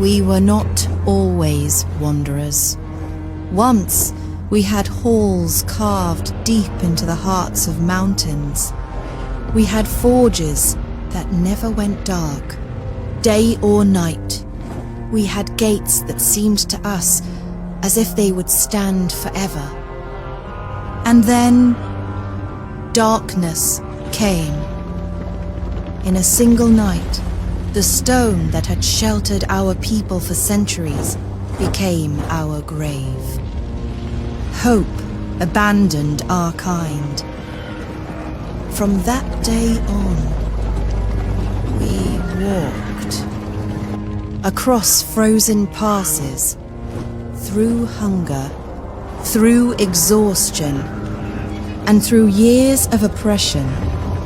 We were not always wanderers. Once we had halls carved deep into the hearts of mountains. We had forges that never went dark, day or night. We had gates that seemed to us as if they would stand forever. And then darkness came. In a single night, the stone that had sheltered our people for centuries became our grave. Hope abandoned our kind. From that day on, we walked across frozen passes, through hunger, through exhaustion, and through years of oppression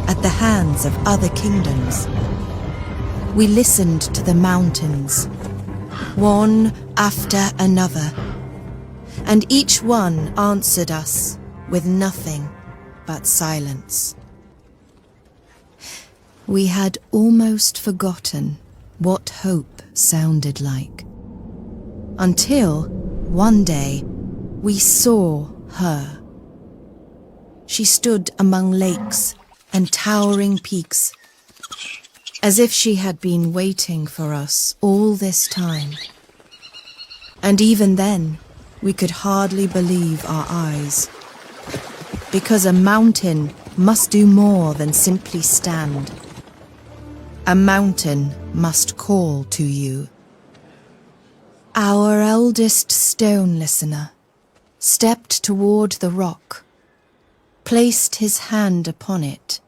at the hands of other kingdoms. We listened to the mountains, one after another, and each one answered us with nothing but silence. We had almost forgotten what hope sounded like, until one day we saw her. She stood among lakes and towering peaks, as if she had been waiting for us all this time. And even then, we could hardly believe our eyes, because a mountain must do more than simply stand. A mountain must call to you. Our eldest stone listener stepped toward the rock, placed his hand upon it,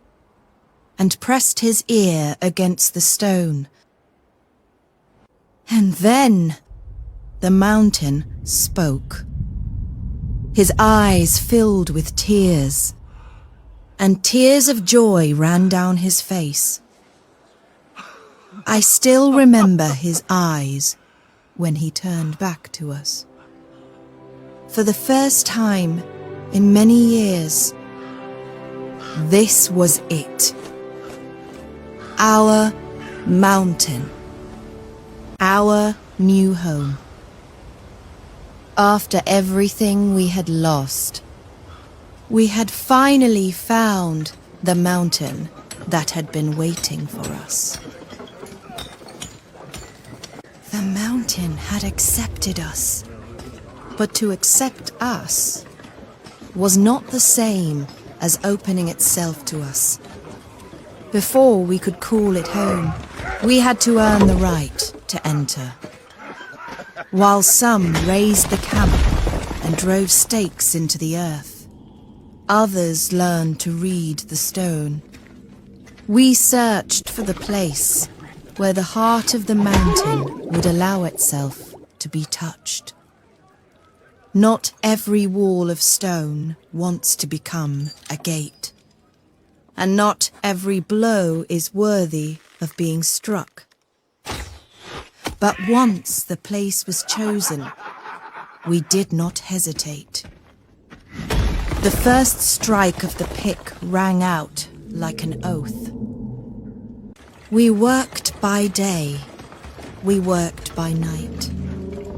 and pressed his ear against the stone. And then the mountain spoke. His eyes filled with tears, and tears of joy ran down his face. I still remember his eyes when he turned back to us. For the first time in many years, this was it. Our mountain. Our new home. After everything we had lost, we had finally found the mountain that had been waiting for us. The mountain had accepted us, but to accept us was not the same as opening itself to us. Before we could call it home, we had to earn the right to enter. While some raised the camp and drove stakes into the earth, others learned to read the stone. We searched for the place where the heart of the mountain would allow itself to be touched. Not every wall of stone wants to become a gate, and not every blow is worthy of being struck. But once the place was chosen, we did not hesitate. The first strike of the pick rang out like an oath. We worked by day, we worked by night.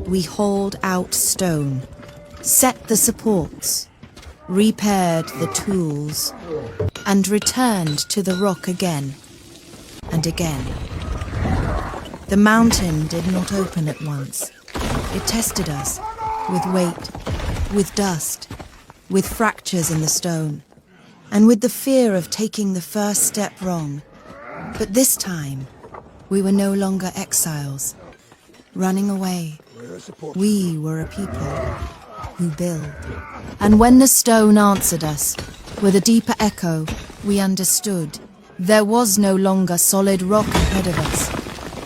We hauled out stone, set the supports, repaired the tools, and returned to the rock again and again. The mountain did not open at once. It tested us with weight, with dust, with fractures in the stone, and with the fear of taking the first step wrong. But this time, we were no longer exiles, running away. We were a people who build. And when the stone answered us, with a deeper echo, we understood. There was no longer solid rock ahead of us.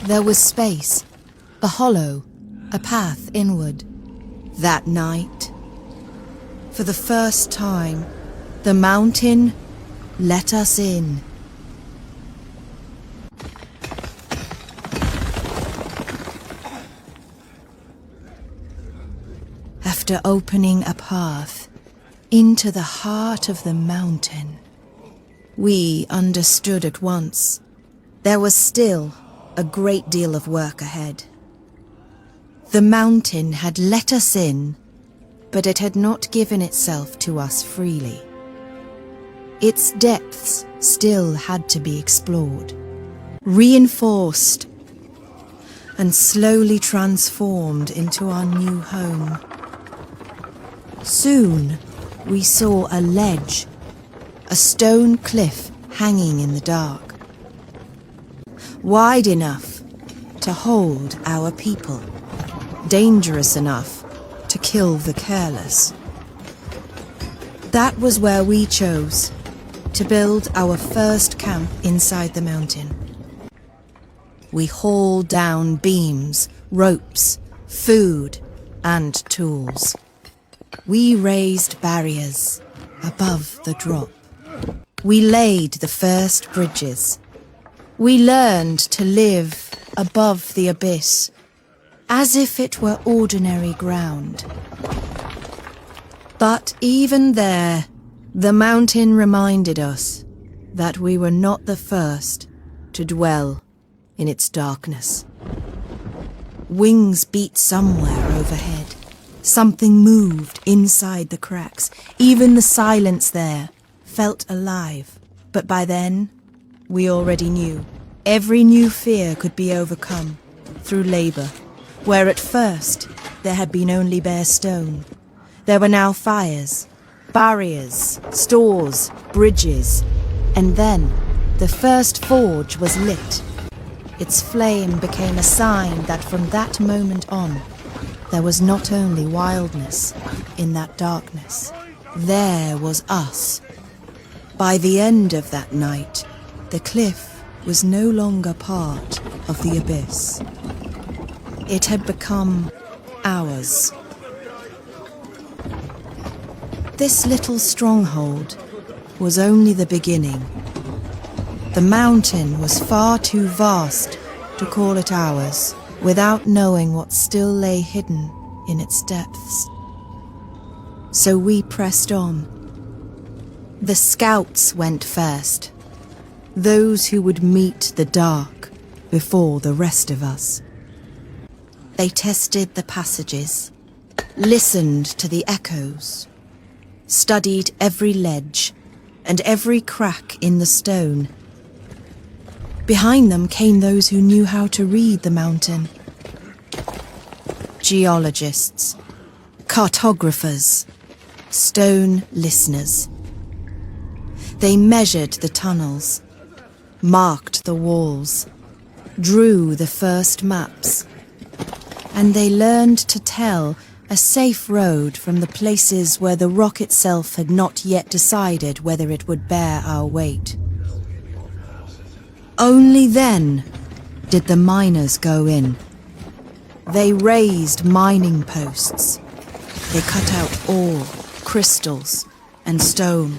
There was space, a hollow, a path inward. That night, for the first time, the mountain let us in. After opening a path into the heart of the mountain, we understood at once there was still a great deal of work ahead. The mountain had let us in, but it had not given itself to us freely. Its depths still had to be explored, reinforced, and slowly transformed into our new home. Soon, we saw a ledge, a stone cliff hanging in the dark, wide enough to hold our people, dangerous enough to kill the careless. That was where we chose to build our first camp inside the mountain. We hauled down beams, ropes, food, and tools. We raised barriers above the drop. We laid the first bridges. We learned to live above the abyss, as if it were ordinary ground. But even there, the mountain reminded us that we were not the first to dwell in its darkness. Wings beat somewhere overhead. Something moved inside the cracks. Even the silence there felt alive. But by then, we already knew. Every new fear could be overcome through labor, where at first there had been only bare stone. There were now fires, barriers, stores, bridges, and then the first forge was lit. Its flame became a sign that from that moment on, there was not only wildness in that darkness, there was us. By the end of that night, the cliff was no longer part of the abyss. It had become ours. This little stronghold was only the beginning. The mountain was far too vast to call it ours, without knowing what still lay hidden in its depths. So we pressed on. The scouts went first, those who would meet the dark before the rest of us. They tested the passages, listened to the echoes, studied every ledge and every crack in the stone. Behind them came those who knew how to read the mountain. Geologists, cartographers, stone listeners. They measured the tunnels, marked the walls, drew the first maps, and they learned to tell a safe road from the places where the rock itself had not yet decided whether it would bear our weight. Only then did the miners go in. They raised mining posts. They cut out ore, crystals, and stone.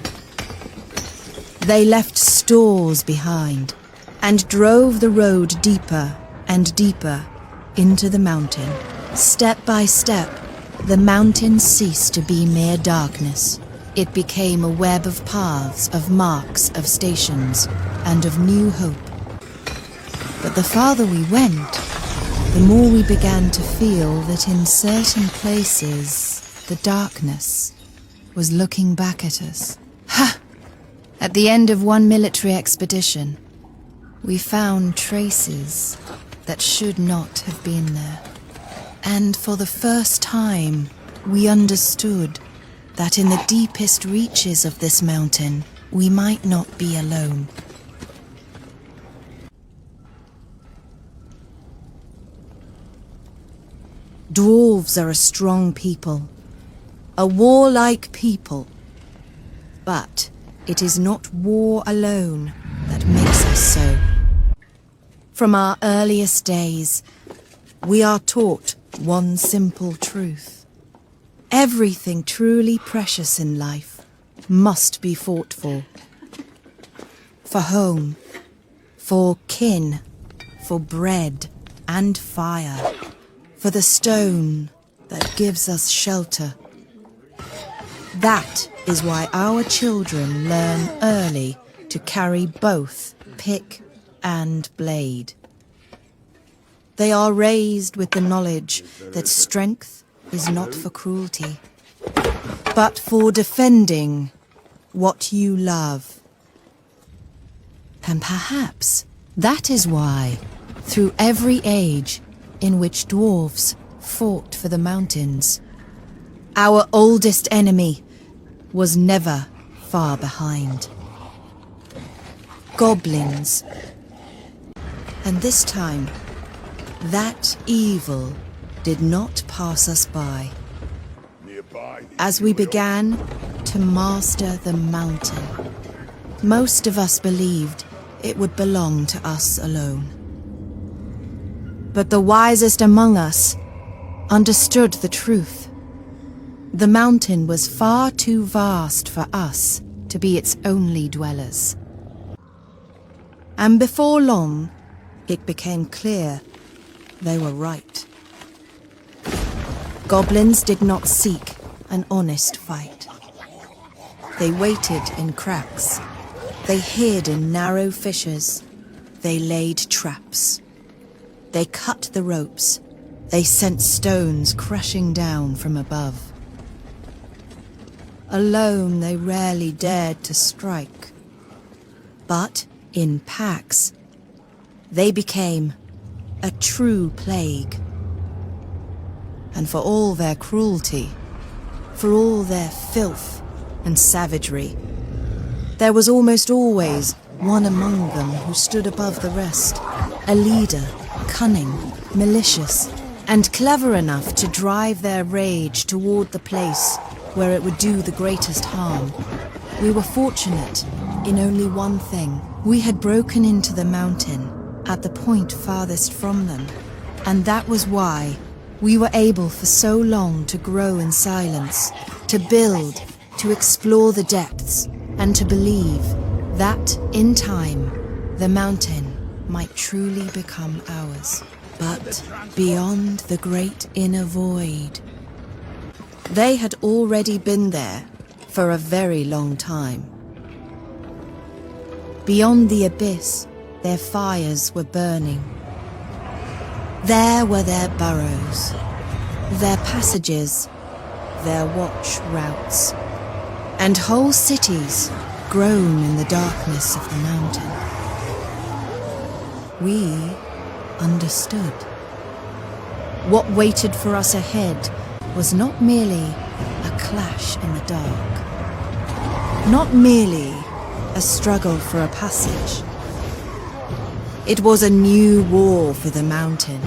They left stores behind and drove the road deeper and deeper into the mountain. Step by step, the mountain ceased to be mere darkness. It became a web of paths, of marks, of stations, and of new hope. But the farther we went, the more we began to feel that in certain places, the darkness was looking back at us. Ha! At the end of one military expedition, we found traces that should not have been there. And for the first time, we understood that in the deepest reaches of this mountain, we might not be alone. Dwarves are a strong people, a warlike people. But it is not war alone that makes us so. From our earliest days, we are taught one simple truth. Everything truly precious in life must be fought for. For home, for kin, for bread and fire, for the stone that gives us shelter. That is why our children learn early to carry both pick and blade. They are raised with the knowledge that strength is not for cruelty, but for defending what you love. And perhaps that is why, through every age in which dwarves fought for the mountains, our oldest enemy was never far behind. Goblins. And this time, that evil did not pass us by. As we began to master the mountain, most of us believed it would belong to us alone. But the wisest among us understood the truth. The mountain was far too vast for us to be its only dwellers. And before long, it became clear they were right. Goblins did not seek an honest fight. They waited in cracks. They hid in narrow fissures. They laid traps. They cut the ropes. They sent stones crashing down from above. Alone, they rarely dared to strike. But in packs, they became a true plague. And for all their cruelty, for all their filth and savagery, there was almost always one among them who stood above the rest, a leader, cunning, malicious, and clever enough to drive their rage toward the place where it would do the greatest harm. We were fortunate in only one thing. We had broken into the mountain at the point farthest from them, and that was why we were able for so long to grow in silence, to build, to explore the depths, and to believe that, in time, the mountain might truly become ours. But beyond the great inner void, they had already been there for a very long time. Beyond the abyss, their fires were burning. There were their burrows, their passages, their watch routes, and whole cities grown in the darkness of the mountain. We understood. What waited for us ahead was not merely a clash in the dark, not merely a struggle for a passage. It was a new war for the mountain,